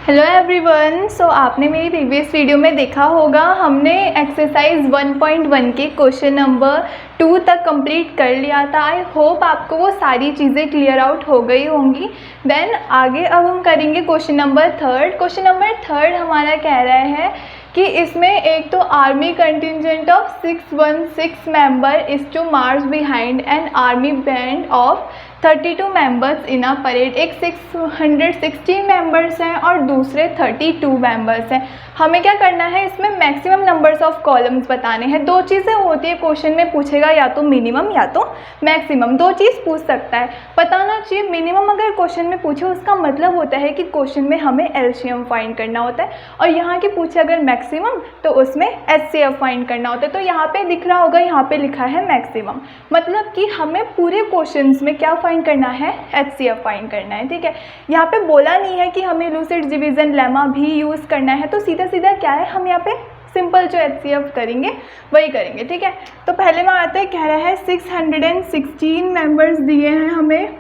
Hello everyone. सो आपने मेरी previous video में देखा होगा, हमने एक्सरसाइज 1.1 के क्वेश्चन नंबर 2 तक कंप्लीट कर लिया था। आई होप आपको वो सारी चीज़ें क्लियर आउट हो गई होंगी। देन आगे अब हम करेंगे क्वेश्चन नंबर 3। क्वेश्चन नंबर 3 हमारा कह रहा है कि इसमें एक तो army contingent of 616 member is to march behind an army band of 32 members in a parade. एक 616 मेंबर्स हैं और दूसरे 32 मेंबर्स हैं। हमें क्या करना है, इसमें मैक्सिमम नंबर्स ऑफ कॉलम्स बताने हैं। दो चीज़ें होती है, क्वेश्चन में पूछेगा या तो मिनिमम या तो मैक्सिमम, दो चीज़ पूछ सकता है। बताना चाहिए मिनिमम अगर क्वेश्चन में पूछे उसका मतलब होता है कि क्वेश्चन में हमें एलसीएम फाइंड करना होता है, और यहाँ की पूछे अगर मैक्सिमम तो उसमें एचसीएफ फाइंड करना होता है। तो यहाँ पे दिख रहा होगा, यहाँ पे लिखा है मैक्सिमम, मतलब कि हमें पूरे क्वेश्चंस में क्या फाइंड करना है, एचसीएफ फाइंड करना है। ठीक है, यहाँ पे बोला नहीं है कि हमें लूसिड डिवीजन लेमा भी यूज़ करना है, तो सीधा सीधा क्या है, हम यहाँ पे सिंपल जो एचसीएफ करेंगे वही करेंगे। ठीक है, तो पहले में आते हैं, कह रहा है 616 मेंबर्स दिए हैं हमें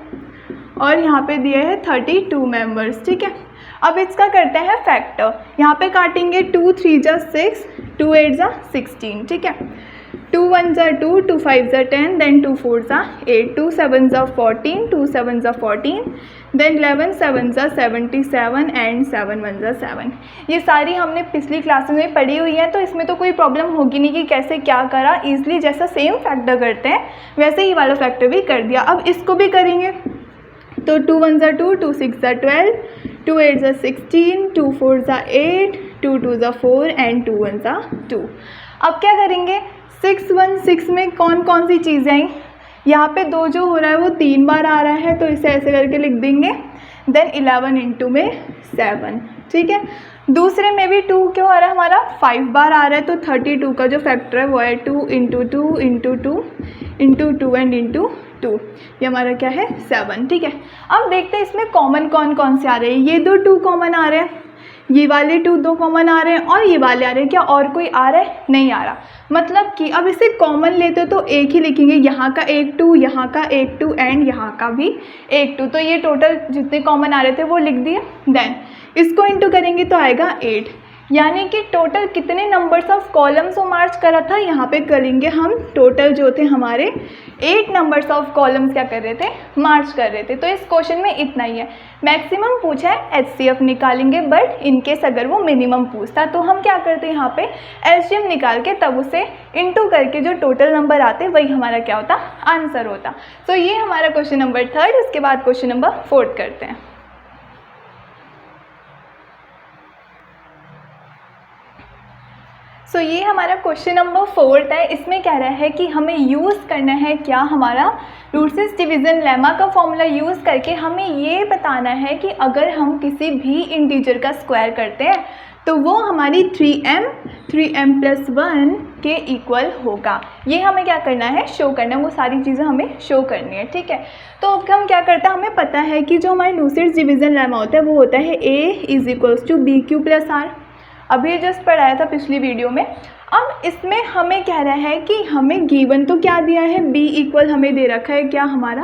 और यहाँ पे दिए हैं 32 मेंबर्स। ठीक है, अब इसका करते हैं फैक्टर। यहाँ पे काटेंगे 2 3 जा 6, 2 8 जा 16। ठीक है, 2 1 जा 2, 2 5 जा 10, देन 2 4 जा 8, 2 7 जा 14, 2 7 जा 14, देन 11 7 जा 77 एंड 7 1 जा 7। ये सारी हमने पिछली क्लासेस में पढ़ी हुई है, तो इसमें तो कोई प्रॉब्लम होगी नहीं कि कैसे क्या करा। ईजिली जैसा सेम फैक्टर करते हैं वैसे ही वाला फैक्टर भी कर दिया। अब इसको भी करेंगे, तो 2 1 जा 2, 2 6 जा 12, 2 8 जा 16, 2 4 जा 8, 2 2 जा 4 एंड 2 1 जा 2। अब क्या करेंगे, 616 में कौन कौन सी चीज़ें आई, यहाँ पे 2 जो हो रहा है वो 3 बार आ रहा है, तो इसे ऐसे करके लिख देंगे। देन 11 इंटू में 7। ठीक है, दूसरे में भी 2 क्यों आ रहा है, हमारा 5 बार आ रहा है, तो 32 का जो फैक्टर है वो है 2 into 2 into 2 into 2 and into 2। ये हमारा क्या है, 7। ठीक है, अब देखते हैं इसमें कॉमन कौन कौन से आ रहे हैं। ये 2 कॉमन आ रहे हैं, ये वाले 2 कॉमन आ रहे हैं और ये वाले आ रहे हैं। क्या और कोई आ रहा है, नहीं आ रहा। मतलब कि अब इसे कॉमन लेते तो एक ही लिखेंगे, यहाँ का एक 2, यहाँ का एक 2 एंड यहाँ का भी एक 2। तो ये टोटल जितने कॉमन आ रहे थे वो लिख दिए। देन इसको इंटू करेंगे तो आएगा 8, यानी कि टोटल कितने नंबर्स ऑफ कॉलम्स को मार्च करा था, यहाँ पे करेंगे हम टोटल जो थे हमारे 8 नंबर्स ऑफ कॉलम्स क्या कर रहे थे, मार्च कर रहे थे। तो इस क्वेश्चन में इतना ही है। मैक्सिमम पूछा है, एचसीएफ निकालेंगे, बट इनकेस अगर वो मिनिमम पूछता तो हम क्या करते हैं, यहाँ पे एलसीएम निकाल के तब उसे इंटू करके जो टोटल नंबर आते वही हमारा क्या होता, आंसर होता। तो ये हमारा क्वेश्चन नंबर 3। उसके बाद क्वेश्चन नंबर 4 करते हैं। सो ये हमारा क्वेश्चन नंबर 4 है। इसमें कह रहा है कि हमें यूज़ करना है क्या, हमारा लूसिड डिवीजन लेमा का फॉर्मूला यूज़ करके हमें ये बताना है कि अगर हम किसी भी इंटीजर का स्क्वायर करते हैं तो वो हमारी 3m प्लस 1 के इक्वल होगा। ये हमें क्या करना है, शो करना है, वो सारी चीज़ें हमें शो करनी है। ठीक है, तो अब हम क्या करते हैं, हमें पता है कि जो हमारे लूसिड डिवीजन लेमा होता है वो होता है a is equals to B Q plus R. अभी जस्ट पढ़ाया था पिछली वीडियो में। अब इसमें हमें कह रहा है कि हमें गिवन तो क्या दिया है, b इक्वल हमें दे रखा है क्या, हमारा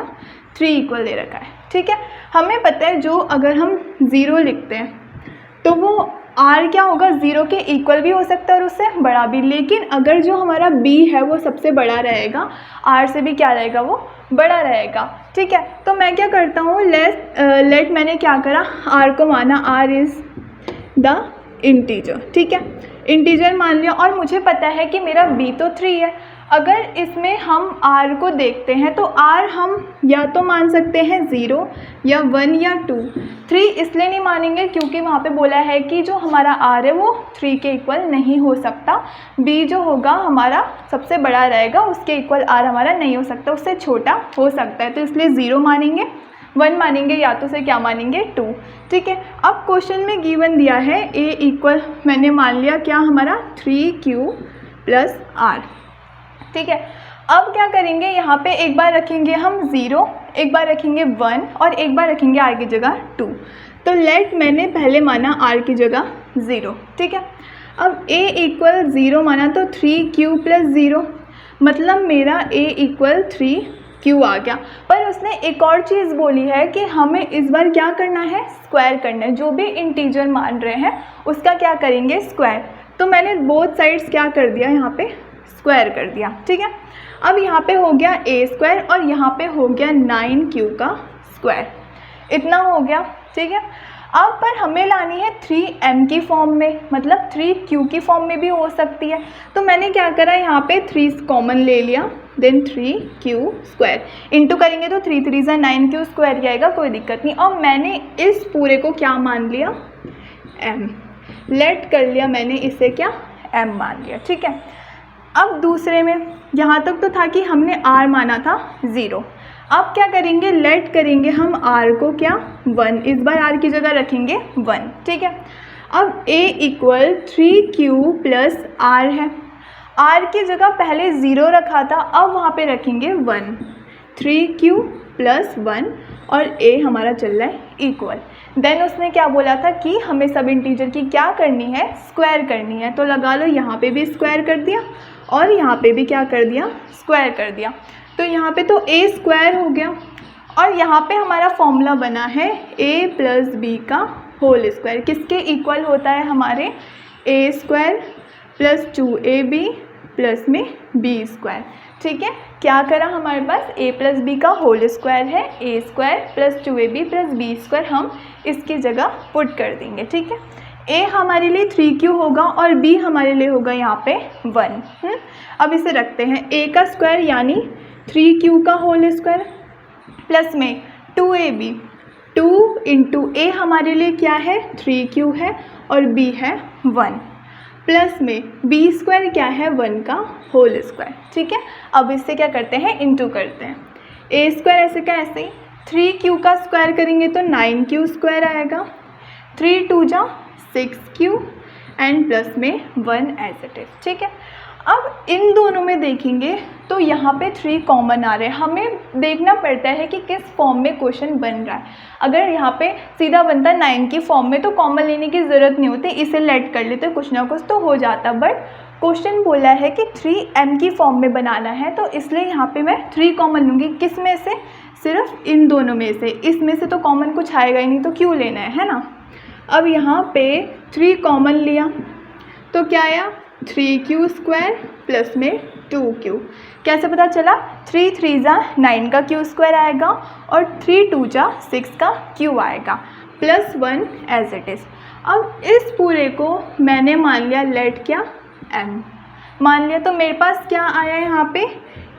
3 इक्वल दे रखा है। ठीक है, हमें पता है जो अगर हम 0 लिखते हैं तो वो r क्या होगा, 0 के इक्वल भी हो सकता है और उससे बड़ा भी। लेकिन अगर जो हमारा b है वो सबसे बड़ा रहेगा, r से भी क्या रहेगा, वो बड़ा रहेगा। ठीक है, तो मैं क्या करता हूँ, लेट मैंने क्या करा, r को माना r इज़ द इंटीजर। ठीक है, इंटीजर मान लिया और मुझे पता है कि मेरा b तो 3 है। अगर इसमें हम r को देखते हैं तो r हम या तो मान सकते हैं 0 या 1 या 2। 3 इसलिए नहीं मानेंगे क्योंकि वहाँ पे बोला है कि जो हमारा r है वो 3 के इक्वल नहीं हो सकता। b जो होगा हमारा सबसे बड़ा रहेगा, उसके इक्वल r हमारा नहीं हो सकता, उससे छोटा हो सकता है। तो इसलिए 0 मानेंगे, 1 मानेंगे, या तो से क्या मानेंगे, 2। ठीक है, अब क्वेश्चन में गिवन दिया है a इक्वल मैंने मान लिया क्या, हमारा 3q प्लस r। ठीक है, अब क्या करेंगे, यहाँ पे एक बार रखेंगे हम 0, एक बार रखेंगे 1 और एक बार रखेंगे r की जगह 2। तो लेट मैंने पहले माना r की जगह 0। ठीक है, अब a इक्वल 0 माना तो 3q प्लस 0, मतलब मेरा a इक्वल 3 q आ गया। पर उसने एक और चीज़ बोली है कि हमें इस बार क्या करना है, स्क्वायर करना है। जो भी इंटीजर मान रहे हैं उसका क्या करेंगे, स्क्वायर। तो मैंने बोथ साइड्स क्या कर दिया, यहाँ पे स्क्वायर कर दिया, ठीक है। अब यहाँ पे हो गया a स्क्वायर और यहाँ पे हो गया 9q का स्क्वायर, इतना हो गया, ठीक है। अब पर हमें लानी है 3m की फॉर्म में, मतलब 3q की फॉर्म में भी हो सकती है। तो मैंने क्या करा, यहाँ पे 3 कॉमन ले लिया, देन 3q स्क्वायर इंटू करेंगे तो 3 3 ज़ा 9q स्क्वायर ही आएगा, कोई दिक्कत नहीं। और मैंने इस पूरे को क्या मान लिया, m, लेट कर लिया मैंने इसे क्या, m मान लिया, ठीक है। अब दूसरे में यहाँ तक तो था कि हमने r माना था 0। अब क्या करेंगे, लेट करेंगे हम r को क्या, 1, इस बार r की जगह रखेंगे 1, ठीक है। अब a equal 3q plus r है, r की जगह पहले 0 रखा था, अब वहाँ पे रखेंगे 1, 3q प्लस 1 और a हमारा चल रहा है इक्वल। देन उसने क्या बोला था कि हमें सब इंटीजर की क्या करनी है, स्क्वायर करनी है। तो लगा लो यहाँ पे भी स्क्वायर कर दिया और यहाँ पे भी क्या कर दिया, स्क्वायर कर दिया। तो यहाँ पे तो a स्क्वायर हो गया और यहाँ पे हमारा फॉर्मूला बना है a प्लस बी का होल स्क्वायर, किसके इक्वल होता है, हमारे a square plus 2ab plus में b स्क्वायर, ठीक है। क्या करा, हमारे पास a प्लस बी का होल स्क्वायर है, a square plus 2ab plus b square हम इसकी जगह पुट कर देंगे, ठीक है। a हमारे लिए 3q होगा और b हमारे लिए होगा यहाँ पे 1। अब इसे रखते हैं, a का स्क्वायर यानी 3q का होल स्क्वायर प्लस में 2ab, 2 इंटू a हमारे लिए क्या है, 3q है और b है 1, प्लस में b स्क्वायर क्या है, 1 का होल स्क्वायर, ठीक है। अब इससे क्या करते हैं, इंटू करते हैं। a स्क्वायर ऐसे का ऐसे ही, 3q का स्क्वायर करेंगे तो 9q स्क्वायर आएगा, 3 2 जा 6q एंड प्लस में 1 एज इट इज, ठीक है। अब इन दोनों में देखेंगे तो यहाँ पे 3 कॉमन आ रहे हैं, हमें देखना पड़ता है कि किस फॉर्म में क्वेश्चन बन रहा है। अगर यहाँ पे सीधा बनता 9 की फॉर्म में तो कॉमन लेने की ज़रूरत नहीं होती, इसे लेट कर लेते, कुछ ना कुछ तो हो जाता। बट क्वेश्चन बोला है कि 3m की फॉर्म में बनाना है, तो इसलिए यहाँ पे मैं 3 कॉमन लूँगी। किस में से, सिर्फ इन दोनों में से, इसमें से तो कॉमन कुछ आएगा ही नहीं, तो क्यों लेना है ना। अब यहाँ पे 3 कॉमन लिया तो क्या आया, 3q स्क्वायर प्लस में 2q। कैसे पता चला, 3 3 ज़ा 9 का q स्क्वायर आएगा और 3 2 जा 6 का q आएगा प्लस 1 एज इट इज़। अब इस पूरे को मैंने मान लिया लेट क्या, m मान लिया, तो मेरे पास क्या आया यहाँ पे,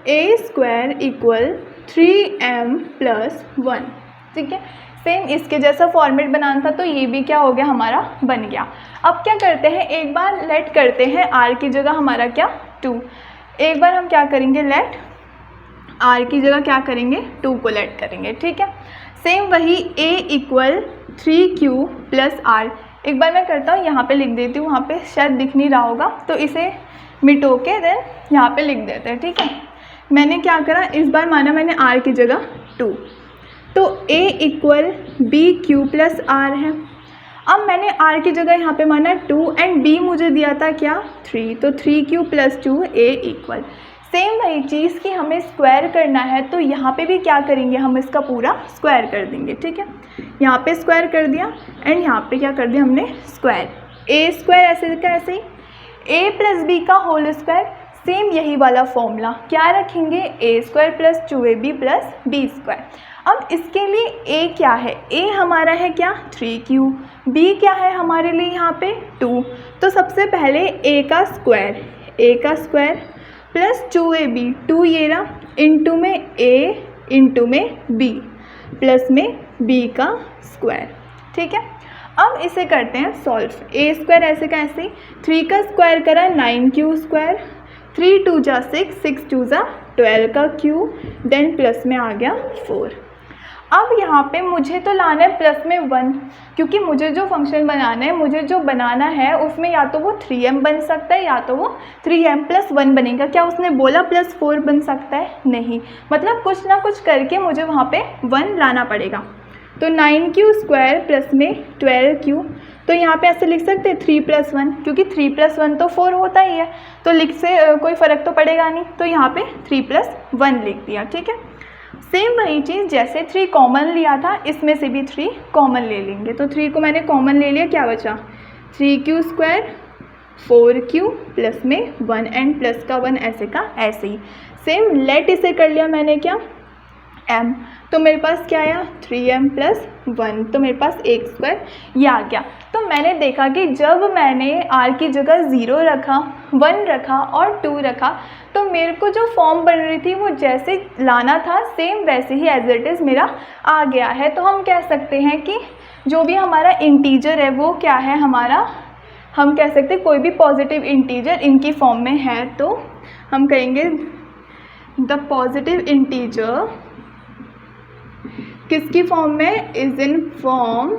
a square equal 3m plus 1, ठीक है। सेम इसके जैसा फॉर्मेट बनाना था, तो ये भी क्या हो गया, हमारा बन गया। अब क्या करते हैं, एक बार लेट करते हैं r की जगह हमारा क्या, 2। एक बार हम क्या करेंगे, लेट r की जगह क्या करेंगे, 2 को लेट करेंगे, ठीक है। सेम वही a equal 3q plus r, एक बार मैं करता हूँ, यहाँ पे लिख देती हूँ, वहाँ पे शायद दिख नहीं रहा होगा, तो इसे मिटो के देन यहाँ पे लिख देते हैं, ठीक है। मैंने क्या करा, इस बार माना मैंने r की जगह 2, तो a equal B Q plus r है। अब मैंने r की जगह यहाँ पे माना 2 एंड b मुझे दिया था क्या, 3, तो 3q plus 2a equal. Same वही चीज़ की हमें स्क्वायर करना है, तो यहाँ पे भी क्या करेंगे, हम इसका पूरा स्क्वायर कर देंगे, ठीक है। यहाँ पे स्क्वायर कर दिया एंड यहाँ पे क्या कर दिया हमने, स्क्वायर। a स्क्वायर ऐसे का ऐसे ही, a प्लस बी का होल स्क्वायर, सेम यही वाला फॉर्मूला क्या रखेंगे, a square plus 2ab plus b square. अब इसके लिए a क्या है, a हमारा है क्या, 3q, b क्या है हमारे लिए यहाँ पे 2। तो सबसे पहले a का स्क्वायर प्लस 2ab, 2 ये रहा, इंटू में a इंटू में b प्लस में b का स्क्वायर, ठीक है। अब इसे करते हैं सॉल्व। a स्क्वायर ऐसे का ऐसे ही, 3 का स्क्वायर करा 9q स्क्वायर, 3 2 जा 6, 6 2 जा 12 का q, देन प्लस में आ गया 4। अब यहाँ पे मुझे तो लाना है प्लस में 1, क्योंकि मुझे जो फंक्शन बनाना है, मुझे जो बनाना है उसमें या तो वो 3m बन सकता है या तो वो 3m प्लस 1 बनेगा। क्या उसने बोला प्लस 4 बन सकता है, नहीं, मतलब कुछ ना कुछ करके मुझे वहाँ पे 1 लाना पड़ेगा। तो 9q स्क्वायर प्लस में 12q, तो यहाँ पे ऐसे लिख सकते हैं 3 प्लस 1, क्योंकि 3 प्लस 1 तो 4 होता ही है, तो लिख से कोई फ़र्क तो पड़ेगा नहीं, तो यहाँ पे 3 प्लस 1 लिख दिया, ठीक है। सेम वही चीज़, जैसे 3 कॉमन लिया था इसमें से भी 3 कॉमन ले लेंगे। तो 3 को मैंने कॉमन ले लिया, क्या बचा 3q स्क्वायर 4q प्लस में 1n प्लस का 1 ऐसे का ऐसे ही। सेम लेट इसे कर लिया मैंने क्या m, तो मेरे पास क्या आया 3m प्लस 1, तो मेरे पास 1 स्क्वायर ये आ गया। तो मैंने देखा कि जब मैंने r की जगह 0 रखा, 1 रखा और 2 रखा, तो मेरे को जो फॉर्म बन रही थी वो जैसे लाना था सेम वैसे ही एज इट इज़ मेरा आ गया है। तो हम कह सकते हैं कि जो भी हमारा इंटीजर है वो क्या है हमारा, हम कह सकते हैं कोई भी पॉजिटिव इंटीजर इनकी फॉर्म में है, तो हम कहेंगे द पॉजिटिव इंटीजर किसकी फॉर्म में, is in form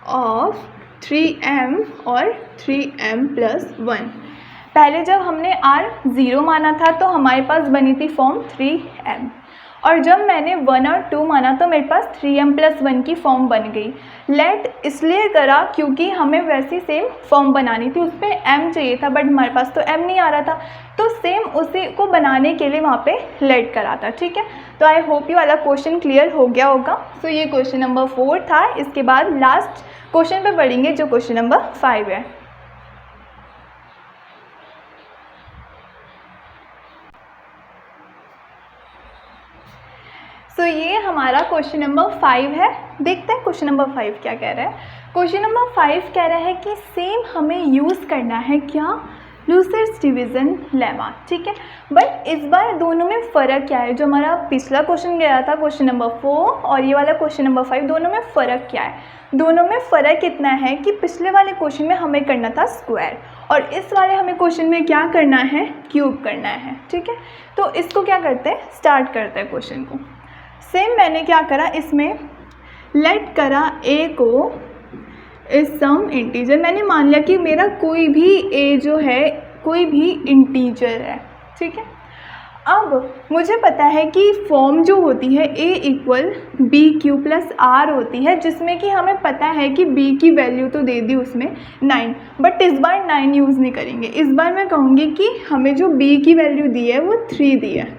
of 3m और 3m प्लस 1। पहले जब हमने r 0 माना था तो हमारे पास बनी थी फॉर्म 3m, और जब मैंने 1 और 2 माना तो मेरे पास 3m प्लस 1 की फॉर्म बन गई। लेट इसलिए करा क्योंकि हमें वैसी सेम फॉर्म बनानी थी, उस पर m चाहिए था बट हमारे पास तो m नहीं आ रहा था, तो सेम उसी को बनाने के लिए वहाँ पे लेट करा था। ठीक है, तो आई होप ये वाला क्वेश्चन क्लियर हो गया होगा। सो ये क्वेश्चन नंबर 4 था। इसके बाद लास्ट क्वेश्चन पे बढ़ेंगे जो क्वेश्चन नंबर 5 है। सो ये हमारा क्वेश्चन नंबर 5 है। देखते हैं क्वेश्चन नंबर 5 क्या कह रहा है। क्वेश्चन नंबर 5 कह रहा है कि सेम हमें यूज़ करना है क्या, लूसेट्स डिवीज़न लेमा। ठीक है, बट इस बार दोनों में फ़र्क क्या है, जो हमारा पिछला क्वेश्चन गया था क्वेश्चन नंबर 4 और ये वाला क्वेश्चन नंबर 5, दोनों में फ़र्क क्या है। दोनों में फ़र्क इतना है कि पिछले वाले क्वेश्चन में हमें करना था स्क्वायर और इस वाले हमें क्वेश्चन में क्या करना है, क्यूब करना है। ठीक है, तो इसको क्या करते हैं, स्टार्ट करते हैं क्वेश्चन को। सेम मैंने क्या करा, इसमें लेट करा a को इस सम इंटीजर, मैंने मान लिया कि मेरा कोई भी a जो है कोई भी इंटीजर है। ठीक है, अब मुझे पता है कि फॉर्म जो होती है a equal B Q plus R होती है, जिसमें कि हमें पता है कि b की वैल्यू तो दे दी उसमें 9, बट इस बार 9 यूज़ नहीं करेंगे। इस बार मैं कहूँगी कि हमें जो b की वैल्यू दी है वो 3 दी है।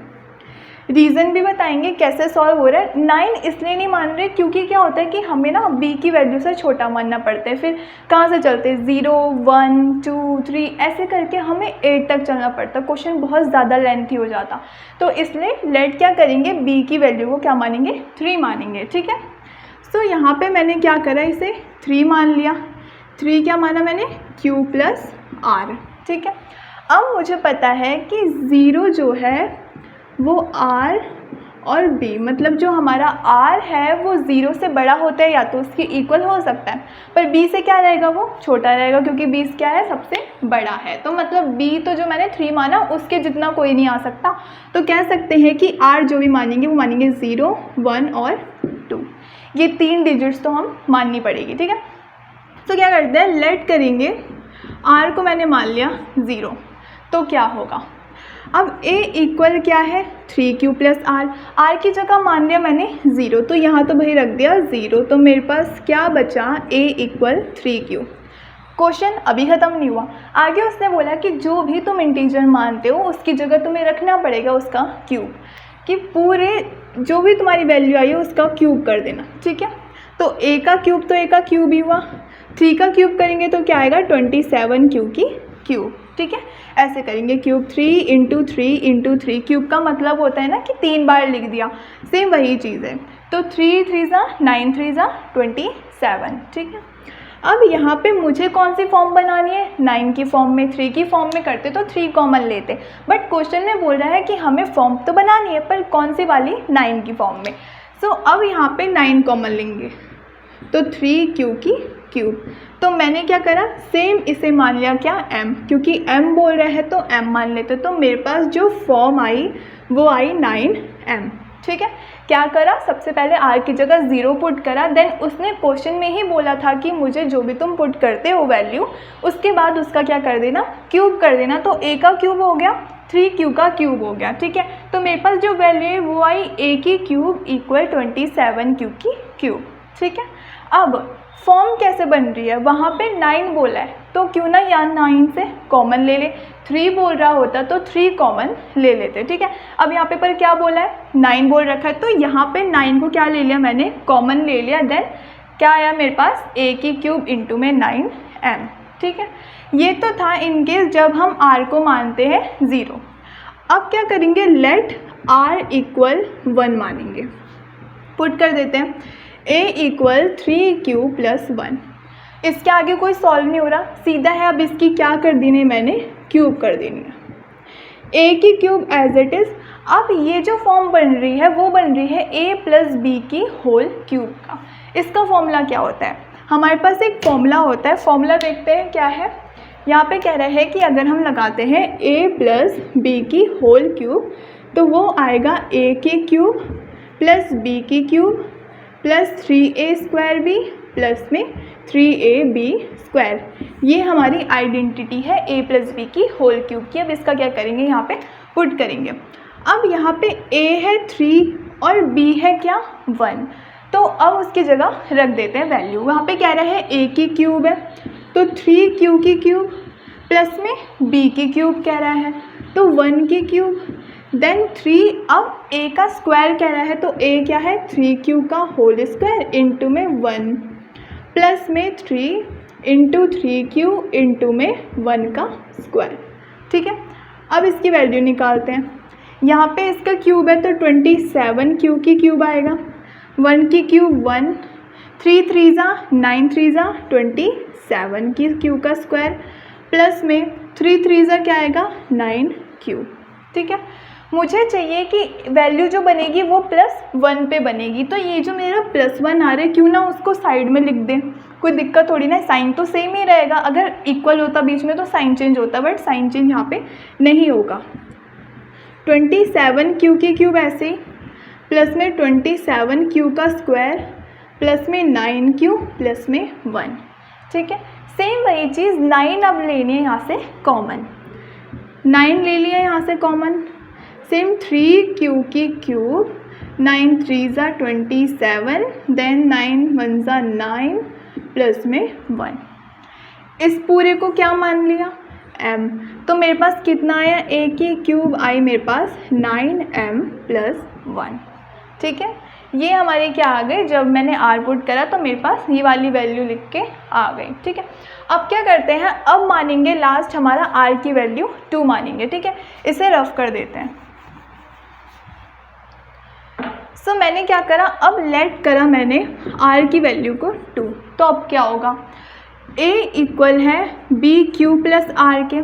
रीज़न भी बताएंगे कैसे सॉल्व हो रहा है। 9 इसलिए नहीं मान रहे क्योंकि क्या होता है कि हमें ना b की वैल्यू से छोटा मानना पड़ता है, फिर कहाँ से चलते हैं 0 1 2 3 ऐसे करके हमें 8 तक चलना पड़ता, क्वेश्चन बहुत ज़्यादा लेंथी हो जाता। तो इसलिए लेट क्या करेंगे, b की वैल्यू को क्या मानेंगे, 3 मानेंगे। ठीक है, सो यहाँ पे मैंने क्या करा, इसे 3 मान लिया। 3 क्या माना मैंने, q प्लस आर। ठीक है, अब मुझे पता है कि 0 जो है वो r और b, मतलब जो हमारा r है वो 0 से बड़ा होता है या तो उसके इक्वल हो सकता है, पर b से क्या रहेगा, वो छोटा रहेगा क्योंकि b क्या है, सबसे बड़ा है। तो मतलब b तो जो मैंने 3 माना उसके जितना कोई नहीं आ सकता। तो कह सकते हैं कि r जो भी मानेंगे वो मानेंगे 0 1 और 2, ये 3 डिजिट्स तो हम माननी पड़ेगी। ठीक है, तो क्या करते हैं, लेट करेंगे, r को मैंने मान लिया 0, तो क्या होगा, अब a इक्वल क्या है 3q प्लस आर, r की जगह मान लिया मैंने 0, तो यहाँ तो भाई रख दिया 0, तो मेरे पास क्या बचा, a इक्वल 3q। क्वेश्चन अभी ख़त्म नहीं हुआ, आगे उसने बोला कि जो भी तुम इंटीजर मानते हो उसकी जगह तुम्हें रखना पड़ेगा उसका क्यूब, कि पूरे जो भी तुम्हारी वैल्यू आई है उसका क्यूब कर देना। ठीक है, तो a का क्यूब तो a का क्यूब ही हुआ, 3 का क्यूब करेंगे तो क्या आएगा 27q की क्यूब। ठीक है, ऐसे करेंगे क्यूब 3 इंटू 3 इंटू 3, क्यूब का मतलब होता है ना कि 3 बार लिख दिया, सेम वही चीज़ है। तो 3 3 9 3 27। ठीक है, अब यहाँ पे मुझे कौन सी फॉर्म बनानी है, 9 की फॉर्म में, 3 की फॉर्म में करते तो 3 कॉमन लेते, बट क्वेश्चन में बोल रहा है कि हमें फॉर्म तो बनानी है पर कौन सी वाली, 9 की फॉर्म में। सो अब यहाँ पे 9 कॉमन लेंगे तो 3q की क्यूब। तो मैंने क्या करा, सेम इसे मान लिया क्या m, क्योंकि m बोल रहा है तो m मान लेते, तो मेरे पास जो फॉर्म आई वो आई 9m। ठीक है, क्या करा, सबसे पहले r की जगह 0 पुट करा, देन उसने क्वेश्चन में ही बोला था कि मुझे जो भी तुम पुट करते हो वैल्यू उसके बाद उसका क्या कर देना, क्यूब कर देना। तो a का क्यूब हो गया, 3q का क्यूब हो गया। ठीक है, तो मेरे पास जो वैल्यू है वो आई a की क्यूब इक्वल 27q की क्यूब। ठीक है, अब फॉर्म कैसे बन रही है, वहाँ पे 9 बोला है तो क्यों ना यहाँ 9 से कॉमन ले ले, 3 बोल रहा होता तो 3 कॉमन ले लेते, ठीक है। अब यहाँ पे पर क्या बोला है, 9 बोल रखा है, तो यहाँ पे 9 को क्या ले लिया मैंने, कॉमन ले लिया। देन क्या आया मेरे पास, a की क्यूब इंटू में 9m, ठीक है। ये तो था इनकेस जब हम r को मानते हैं 0। अब क्या करेंगे, लेट r इक्वल 1 मानेंगे, पुट कर देते हैं a इक्वल 3q प्लस 1। इसके आगे कोई सॉल्व नहीं हो रहा, सीधा है। अब इसकी क्या कर देनी है मैंने, क्यूब कर देनी है, a की क्यूब एज इट इज़। अब ये जो फॉर्म बन रही है वो बन रही है a प्लस बी की होल क्यूब का। इसका फॉर्मूला क्या होता है, हमारे पास एक फॉर्मूला होता है, फॉर्मूला देखते हैं क्या है। यहाँ पे कह रहा है कि अगर हम लगाते हैं a प्लस बी की होल क्यूब तो वो आएगा a की क्यूब प्लस b की cube plus 3a square B plus में 3ab स्क्वायर। ये हमारी आइडेंटिटी है a प्लस बी की होल क्यूब की। अब इसका क्या करेंगे, यहाँ पे पुट करेंगे। अब यहाँ पे a है 3 और b है क्या 1, तो अब उसकी जगह रख देते हैं वैल्यू। वहाँ पे कह रहा है a की क्यूब है तो 3q की क्यूब प्लस में b की क्यूब कह रहा है तो 1 की क्यूब, देन 3। अब a का स्क्वायर कह रहा है तो a क्या है 3q का होल स्क्वायर इंटू में 1 प्लस में 3 इंटू 3q इंटू में 1 का स्क्वायर, ठीक है। अब इसकी वैल्यू निकालते हैं। यहाँ पे इसका क्यूब है तो 27q की क्यूब आएगा, 1 की क्यूब 1, 3 3 ज़ा 9 3 ज़ा 27 की क्यूब का स्क्वायर प्लस में 3 3 ज़ा क्या आएगा 9q, ठीक है। मुझे चाहिए कि वैल्यू जो बनेगी वो +1 पे बनेगी, तो ये जो मेरा +1 आ रहा है क्यों ना उसको साइड में लिख दें, कोई दिक्कत थोड़ी ना, साइन तो सेम ही रहेगा। अगर इक्वल होता बीच में तो साइन चेंज होता, बट साइन चेंज यहाँ पे नहीं होगा। 27q की क्यूब ऐसे ही प्लस में 27q का स्क्वायर प्लस में 9q प्लस में 1, ठीक है। सेम वही चीज़ 9 अब लेनी है यहाँ से कॉमन, 9 ले लिया यहाँ से कॉमन। सेम 3q की क्यूब, 9 3 ज़ा 27, देन 9 1 ज़ा 9 प्लस में 1। इस पूरे को क्या मान लिया m, तो मेरे पास कितना आया, a की क्यूब आई मेरे पास 9m प्लस 1, ठीक है। ये हमारे क्या आ गए, जब मैंने r पुट करा तो मेरे पास ये वाली वैल्यू लिख के आ गई, ठीक है। अब क्या करते हैं, अब मानेंगे लास्ट हमारा r की वैल्यू 2 मानेंगे, ठीक है। इसे रफ कर देते हैं। सो मैंने क्या करा, अब लेट करा मैंने r की वैल्यू को 2, तो अब क्या होगा, a इक्वल है b क्यू प्लस r के,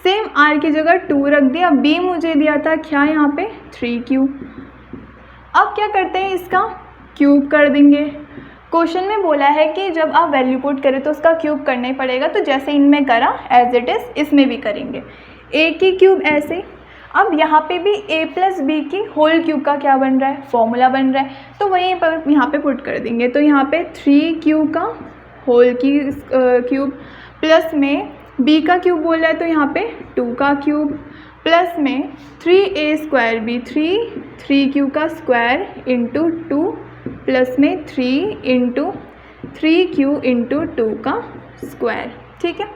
सेम r की जगह 2 रख दिया, b मुझे दिया था क्या यहाँ पे 3q। अब क्या करते हैं, इसका क्यूब कर देंगे। क्वेश्चन में बोला है कि जब आप वैल्यू पुट करें तो उसका क्यूब करना ही पड़ेगा, तो जैसे इनमें करा एज इट इज़ इसमें भी करेंगे, a की क्यूब ऐसे। अब यहाँ पे भी a प्लस बी की होल क्यूब का क्या बन रहा है, फॉर्मूला बन रहा है, तो वहीं पर यहाँ पे पुट कर देंगे। तो यहाँ पे 3q का होल की क्यूब प्लस में b का क्यूब बोल रहा है तो यहाँ पे 2 का क्यूब प्लस में 3a स्क्वायर बी 3q का स्क्वायर इंटू 2 प्लस में 3 इंटू 3q इंटू 2 का स्क्वायर, ठीक है।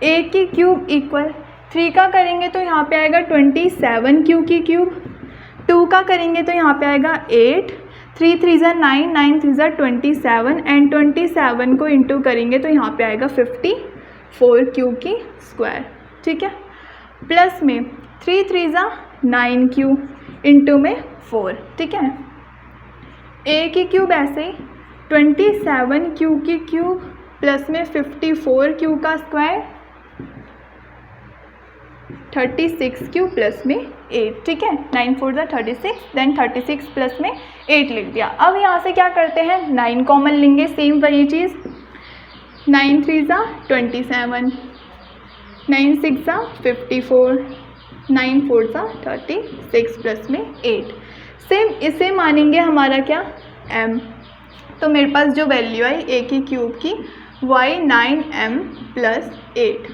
a की क्यूब इक्वल 3 का करेंगे तो यहाँ पे आएगा 27q की क्यूब, 2 का करेंगे तो यहाँ पे आएगा 8, 3 3 ज़ा 9, 9 3 ज़ा 27 एंड 27 को इंटू करेंगे तो यहाँ पे आएगा 54q की स्क्वायर, ठीक है। प्लस में 3 3 ज़ा 9q इंटू में 4, ठीक है। a की क्यूब ऐसे ही 27q की क्यूब प्लस में 54q का स्क्वायर 36q प्लस में 8, ठीक है। 9 4 ज़ा 36, देन 36 प्लस में 8 लिख दिया। अब यहाँ से क्या करते हैं, 9 कॉमन लेंगे, सेम वही चीज़, 9 3 ज़ा 27, 9 6 ज़ा 54, 9 4 ज़ा 36 प्लस में 8। सेम इसे मानेंगे हमारा क्या m, तो मेरे पास जो वैल्यू आई a की क्यूब की y 9m प्लस 8।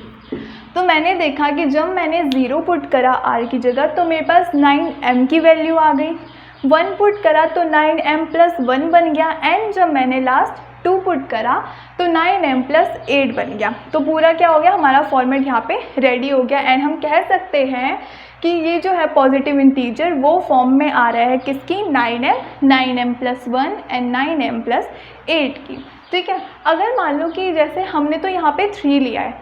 तो मैंने देखा कि जब मैंने 0 पुट करा r की जगह तो मेरे पास 9m की वैल्यू आ गई, 1 पुट करा तो 9m प्लस 1 बन गया, एंड जब मैंने लास्ट 2 पुट करा तो 9m + 8 बन गया। तो पूरा क्या हो गया, हमारा फॉर्मेट यहाँ पे रेडी हो गया। एंड हम कह सकते हैं कि ये जो है पॉजिटिव इंटीजर वो फॉर्म में आ रहा है किसकी, 9m + 1 एंड 9m + 8 की। ठीक है, अगर मान लो कि जैसे हमने तो यहाँ पे 3 लिया है,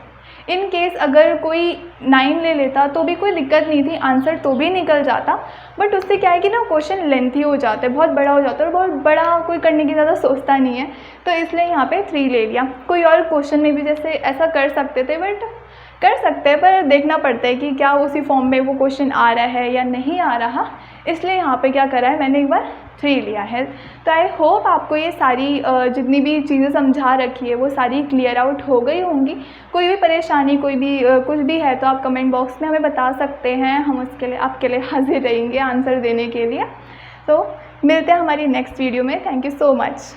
इन केस अगर कोई 9 ले लेता तो भी कोई दिक्कत नहीं थी, आंसर तो भी निकल जाता। बट उससे क्या है कि ना क्वेश्चन लेंथी हो जाता है, बहुत बड़ा हो जाता है और बहुत बड़ा कोई करने की ज़्यादा सोचता नहीं है, तो इसलिए यहाँ पे 3 ले लिया। कोई और क्वेश्चन में भी जैसे ऐसा कर सकते थे, बट कर सकते हैं पर देखना पड़ता है कि क्या उसी फॉर्म में वो क्वेश्चन आ रहा है या नहीं आ रहा, इसलिए यहाँ पे क्या करा है मैंने एक बार 3 लिया है। तो आई होप आपको ये सारी जितनी भी चीज़ें समझा रखी है वो सारी क्लियर आउट हो गई होंगी। कोई भी परेशानी, कोई भी कुछ भी है तो आप कमेंट बॉक्स में हमें बता सकते हैं, हम उसके लिए आपके लिए हाजिर रहेंगे आंसर देने के लिए। तो मिलते हैं हमारी नेक्स्ट वीडियो में। Thank you so much.